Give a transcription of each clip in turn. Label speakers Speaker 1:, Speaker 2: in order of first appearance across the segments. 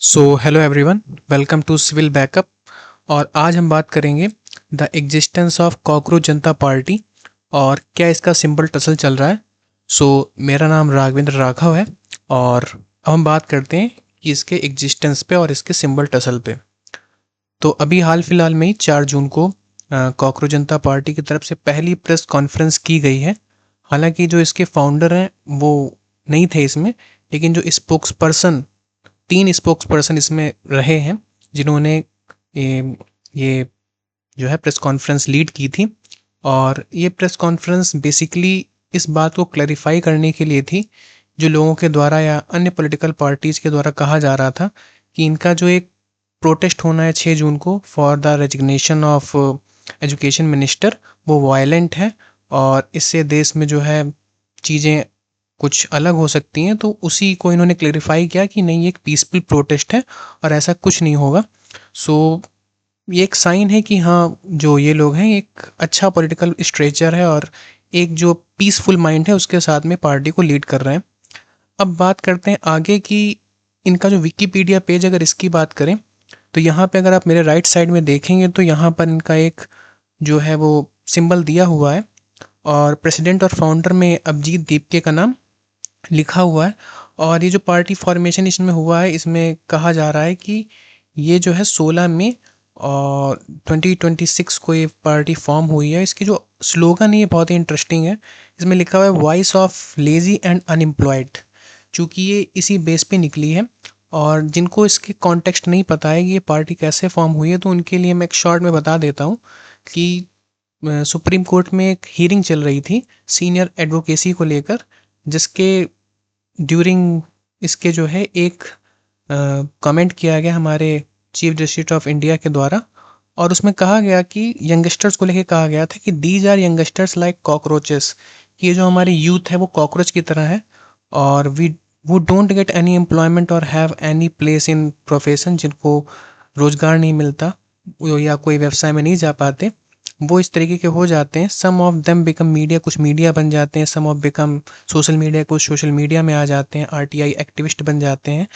Speaker 1: Hello everyone, welcome to civil backup. और आज हम बात करेंगे the existence of cockroach Janta Party और क्या इसका सिंबल टसल चल रहा है। मेरा नाम राघवेंद्र राघव है और अब हम बात करते हैं कि इसके एग्जिस्टेंस पे और इसके सिंबल टसल पे। तो अभी हाल फिलहाल में ही 4 जून को कॉकरोच जनता पार्टी की तरफ से पहली प्रेस कॉन्फ्रेंस की गई है। हालांकि जो इसके फाउंडर हैं वो नहीं थे इसमें, लेकिन जो स्पोक्स पर्सन 3 स्पोक्स पर्सन इसमें रहे हैं जिन्होंने ये जो है प्रेस कॉन्फ्रेंस लीड की थी। और ये प्रेस कॉन्फ्रेंस बेसिकली इस बात को क्लैरिफाई करने के लिए थी, जो लोगों के द्वारा या अन्य पॉलिटिकल पार्टीज के द्वारा कहा जा रहा था कि इनका जो एक प्रोटेस्ट होना है 6 जून को for the resignation of education minister, वो वायलेंट है और इससे देश में जो है चीज़ें कुछ अलग हो सकती हैं। तो उसी को इन्होंने क्लेरिफाई किया कि नहीं, ये एक पीसफुल प्रोटेस्ट है और ऐसा कुछ नहीं होगा। सो ये एक साइन है कि हाँ, जो ये लोग हैं एक अच्छा पॉलिटिकल स्ट्रेचर है और एक जो पीसफुल माइंड है उसके साथ में पार्टी को लीड कर रहे हैं। अब बात करते हैं आगे की इनका जो विकीपीडिया पेज, अगर इसकी बात करें तो यहाँ पे अगर आप मेरे राइट साइड में देखेंगे तो यहाँ पर इनका एक जो है वो सिंबल दिया हुआ है और प्रेसिडेंट और फाउंडर में अभिजीत दीपके का नाम लिखा हुआ है। और ये जो पार्टी फॉर्मेशन इसमें हुआ है, इसमें कहा जा रहा है कि ये जो है 16 में और 2026 को ये पार्टी फॉर्म हुई है। इसकी जो स्लोगन है ये बहुत ही इंटरेस्टिंग है। इसमें लिखा हुआ है voice of lazy and unemployed. चूँकि ये इसी बेस पे निकली है और जिनको इसके कॉन्टेक्स्ट नहीं पता है कि ये पार्टी कैसे फॉर्म हुई है, तो उनके लिए मैं एक शॉर्ट में बता देता हूँ कि सुप्रीम कोर्ट में एक हीयरिंग चल रही थी सीनियर एडवोकेसी को लेकर, जिसके ड्यूरिंग इसके जो है एक कमेंट किया गया हमारे चीफ जस्टिस ऑफ इंडिया के द्वारा। और उसमें कहा गया कि यंगस्टर्स को लेके कहा गया था कि these are youngsters like cockroaches, कि ये जो हमारी यूथ है वो कॉकरोच की तरह है और वी वो डोंट गेट एनी एम्प्लॉयमेंट और have any place in profession, जिनको रोजगार नहीं मिलता या कोई व्यवसाय में नहीं जा पाते, वो इस तरीके के हो जाते हैं। सम ऑफ देम बिकम मीडिया, कुछ मीडिया बन जाते हैं। सम ऑफ बिकम सोशल मीडिया, कुछ सोशल मीडिया में आ जाते हैं। आरटीआई एक्टिविस्ट बन जाते हैं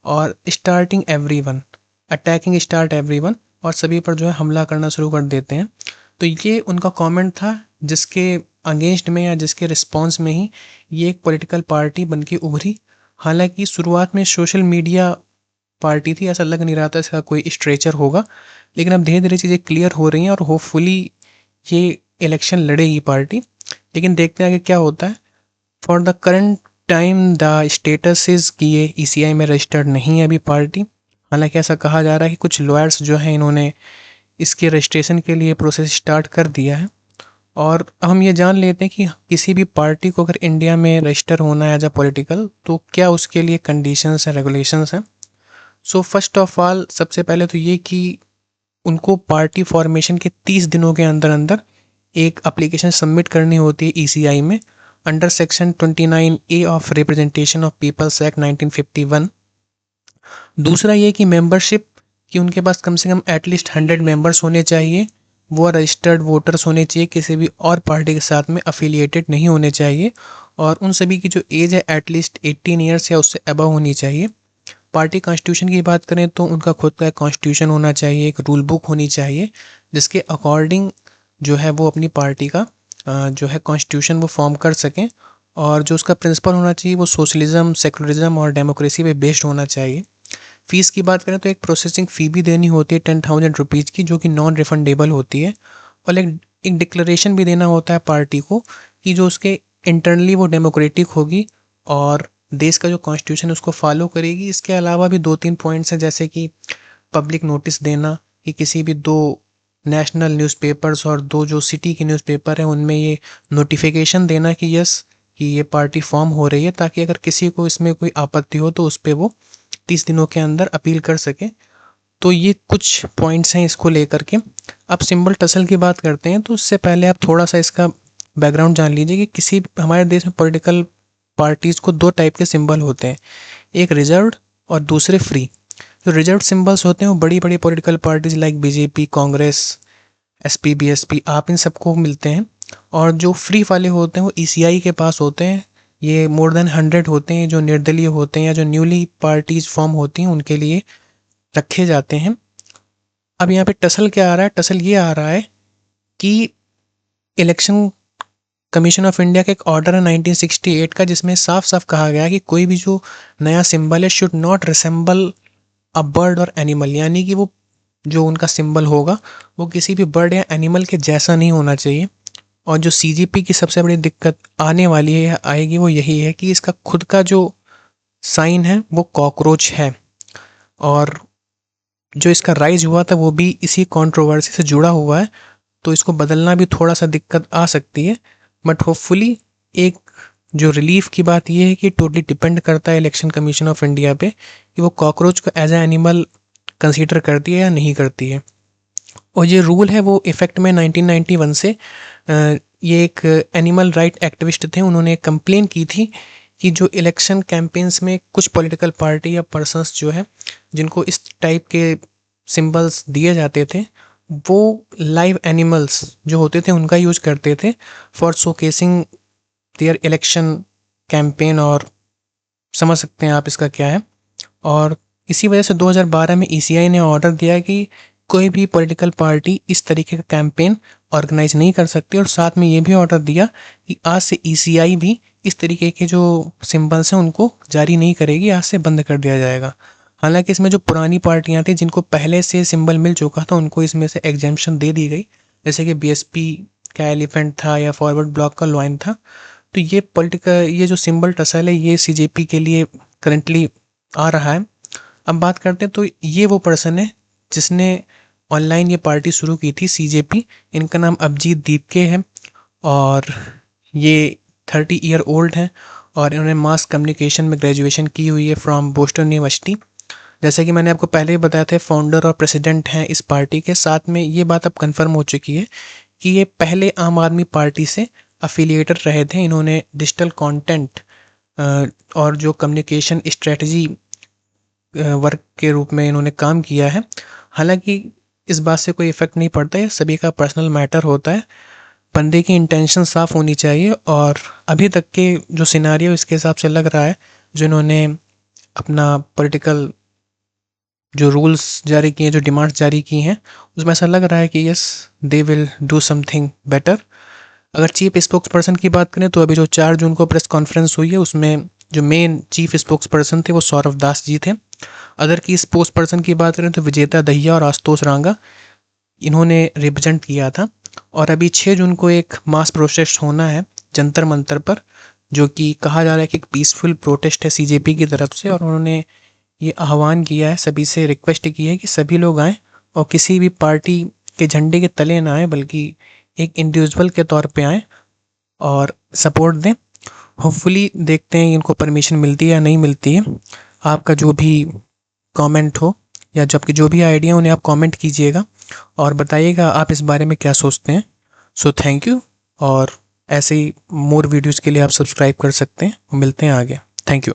Speaker 1: और starting everyone attacking start everyone, और सभी पर जो है हमला करना शुरू कर देते हैं। तो ये उनका कमेंट था, जिसके अगेंस्ट में या जिसके रिस्पॉन्स में ही ये एक पॉलिटिकल पार्टी बन के उभरी। हालांकि शुरुआत में सोशल मीडिया पार्टी थी, ऐसा लग नहीं रहा था इसका कोई स्ट्रेचर होगा, लेकिन अब धीरे धीरे चीज़ें क्लियर हो रही हैं और होपफुली ये इलेक्शन लड़ेगी पार्टी। लेकिन देखते हैं आगे क्या होता है। For the current time the status is कि ये ईसीआई में रजिस्टर्ड नहीं है अभी पार्टी। हालांकि ऐसा कहा जा रहा है कि कुछ लॉयर्स जो हैं इन्होंने इसके रजिस्ट्रेशन के लिए प्रोसेस स्टार्ट कर दिया है। और हम ये जान लेते हैं कि किसी भी पार्टी को अगर इंडिया में रजिस्टर होना है एज अ पॉलिटिकल, तो क्या उसके लिए कंडीशंस हैं, रेगुलेशंस हैं। फर्स्ट ऑफ ऑल, सबसे पहले तो ये कि उनको पार्टी फॉर्मेशन के 30 दिनों के अंदर अंदर एक एप्लीकेशन सबमिट करनी होती है ईसीआई में, under section 29A of representation of peoples act 1951। दूसरा ये कि मेंबरशिप, कि उनके पास कम से कम एटलीस्ट 100 मेंबर्स होने चाहिए, वो रजिस्टर्ड वोटर्स होने चाहिए, किसी भी और पार्टी के साथ में अफिलिएटेड नहीं होने चाहिए, और उन सभी की जो एज है एटलीस्ट 18 ईयर्स या उससे अबव होनी चाहिए। पार्टी कॉन्स्टिट्यूशन की बात करें तो उनका खुद का कॉन्स्टिट्यूशन होना चाहिए, एक रूल बुक होनी चाहिए, जिसके अकॉर्डिंग जो है वो अपनी पार्टी का जो है कॉन्स्टिट्यूशन वो फॉर्म कर सकें। और जो उसका प्रिंसिपल होना चाहिए वो सोशलिज्म, सेकुलरिज्म और डेमोक्रेसी पे बेस्ड होना चाहिए। फ़ीस की बात करें तो एक प्रोसेसिंग फ़ी भी देनी होती है 10,000 रुपीज़ की, जो कि नॉन रिफंडेबल होती है। और एक डिक्लेरेशन भी देना होता है पार्टी को कि जो उसके इंटरनली वो डेमोक्रेटिक होगी और देश का जो कॉन्स्टिट्यूशन उसको फॉलो करेगी। इसके अलावा भी 2-3 पॉइंट्स हैं, जैसे कि पब्लिक नोटिस देना कि किसी भी 2 नेशनल न्यूज़पेपर्स और 2 जो सिटी के न्यूज़पेपर हैं उनमें ये नोटिफिकेशन देना कि यस, कि ये पार्टी फॉर्म हो रही है, ताकि अगर किसी को इसमें कोई आपत्ति हो तो उस पर वो 30 दिनों के अंदर अपील कर सके। तो ये कुछ पॉइंट्स हैं इसको लेकर के। अब सिंबल टसल की बात करते हैं, तो उससे पहले आप थोड़ा सा इसका बैकग्राउंड जान लीजिए कि किसी हमारे देश में पॉलिटिकल पार्टीज़ को 2 टाइप के सिंबल होते हैं, एक रिजर्व्ड और दूसरे फ्री। जो रिजर्व सिंबल्स होते हैं वो बड़ी बड़ी political parties like BJP, Congress, SP, BSP, आप इन सबको मिलते हैं। और जो फ्री वाले होते हैं वो ईसीआई के पास होते हैं, ये मोर देन 100 होते हैं जो निर्दलीय होते हैं या जो न्यूली पार्टीज फॉर्म होती हैं उनके लिए रखे जाते हैं। अब यहाँ पे टसल क्या आ रहा है? टसल ये आ रहा है कि इलेक्शन कमीशन ऑफ इंडिया का एक ऑर्डर है 1968 का, जिसमें साफ साफ कहा गया है कि कोई भी जो नया सिंबल है should not resemble a bird और एनिमल, यानी कि वो जो उनका सिंबल होगा वो किसी भी बर्ड या एनिमल के जैसा नहीं होना चाहिए। और जो सीजीपी की सबसे बड़ी दिक्कत आने वाली है या आएगी वो यही है कि इसका खुद का जो साइन है वो कॉकरोच है, और जो इसका राइज हुआ था वो भी इसी कंट्रोवर्सी से जुड़ा हुआ है, तो इसको बदलना भी थोड़ा सा दिक्कत आ सकती है। बट होपफुली एक जो रिलीफ की बात ये है कि टोटली डिपेंड करता है इलेक्शन कमीशन ऑफ इंडिया पे कि वो कॉकरोच को एज ए एनिमल कंसीडर करती है या नहीं करती है। और ये रूल है वो इफेक्ट में 1991 से ये एक एनिमल राइट एक्टिविस्ट थे, उन्होंने कंप्लेन की थी कि जो इलेक्शन कैंपेन्स में कुछ पॉलिटिकल पार्टी या पर्सन्स जो है जिनको इस टाइप के सिंबल्स दिए जाते थे वो लाइव एनिमल्स जो होते थे उनका यूज करते थे for showcasing their election campaign, और समझ सकते हैं आप इसका क्या है। और इसी वजह से 2012 में ईसीआई ने ऑर्डर दिया कि कोई भी पॉलिटिकल पार्टी इस तरीके का कैंपेन ऑर्गेनाइज नहीं कर सकती, और साथ में ये भी ऑर्डर दिया कि आज से ईसीआई भी इस तरीके के जो सिंबल्स हैं उनको जारी नहीं करेगी, आज से बंद कर दिया जाएगा। हालांकि इसमें जो पुरानी पार्टियां थी जिनको पहले से सिंबल मिल चुका था उनको इसमें से एग्जेम्पशन दे दी गई, जैसे कि बीएसपी का एलिफेंट था या फॉरवर्ड ब्लॉक का लॉइन था। तो ये जो सिंबल टसल है ये सीजेपी के लिए करंटली आ रहा है। अब बात करते हैं, तो ये वो पर्सन है जिसने ऑनलाइन ये पार्टी शुरू की थी सीजेपी। इनका नाम अभिजीत दीपके है और ये 30 ईयर ओल्ड हैं और इन्होंने मास कम्युनिकेशन में ग्रेजुएशन की हुई है फ्रॉम बोस्टन यूनिवर्सिटी। जैसे कि मैंने आपको पहले ही बताया था, फाउंडर और प्रेसिडेंट हैं इस पार्टी के। साथ में ये बात अब कंफर्म हो चुकी है कि ये पहले आम आदमी पार्टी से अफिलिएटेड रहे थे। इन्होंने डिजिटल कंटेंट और जो कम्युनिकेशन स्ट्रेटजी वर्क के रूप में इन्होंने काम किया है। हालांकि इस बात से कोई इफेक्ट नहीं पड़ता है, सभी का पर्सनल मैटर होता है, बंदे की इंटेंशन साफ होनी चाहिए। और अभी तक के जो सिनारियो इसके हिसाब से लग रहा है, जो इन्होंने अपना पॉलिटिकल जो रूल्स जारी किए, जो डिमांड्स जारी की हैं, उसमें ऐसा लग रहा है कि yes they will do something better. अगर चीफ स्पोक्स पर्सन की बात करें तो अभी जो 4 जून को प्रेस कॉन्फ्रेंस हुई है उसमें जो मेन चीफ स्पोक्स पर्सन थे वो सौरभ दास जी थे। अदर की स्पोक्स पर्सन की बात करें तो विजेता दहिया और आशुतोष रांगा इन्होंने रिप्रेजेंट किया था। और अभी 6 जून को एक मास प्रोटेस्ट होना है जंतर मंतर पर, जो कि कहा जा रहा है कि एक पीसफुल प्रोटेस्ट है सीजेपी की तरफ से। और उन्होंने ये आह्वान किया है, सभी से रिक्वेस्ट की है कि सभी लोग आएँ और किसी भी पार्टी के झंडे के तले ना आए, बल्कि एक इंडिविजुअल के तौर पे आएँ और सपोर्ट दें। होपफुली देखते हैं इनको परमिशन मिलती है या नहीं मिलती है। आपका जो भी कमेंट हो या जब की जो भी आइडिया उन्हें आप कमेंट कीजिएगा और बताइएगा आप इस बारे में क्या सोचते हैं। सो थैंक यू, और ऐसे ही मोर वीडियोज़ के लिए आप सब्सक्राइब कर सकते हैं। मिलते हैं आगे। Thank you.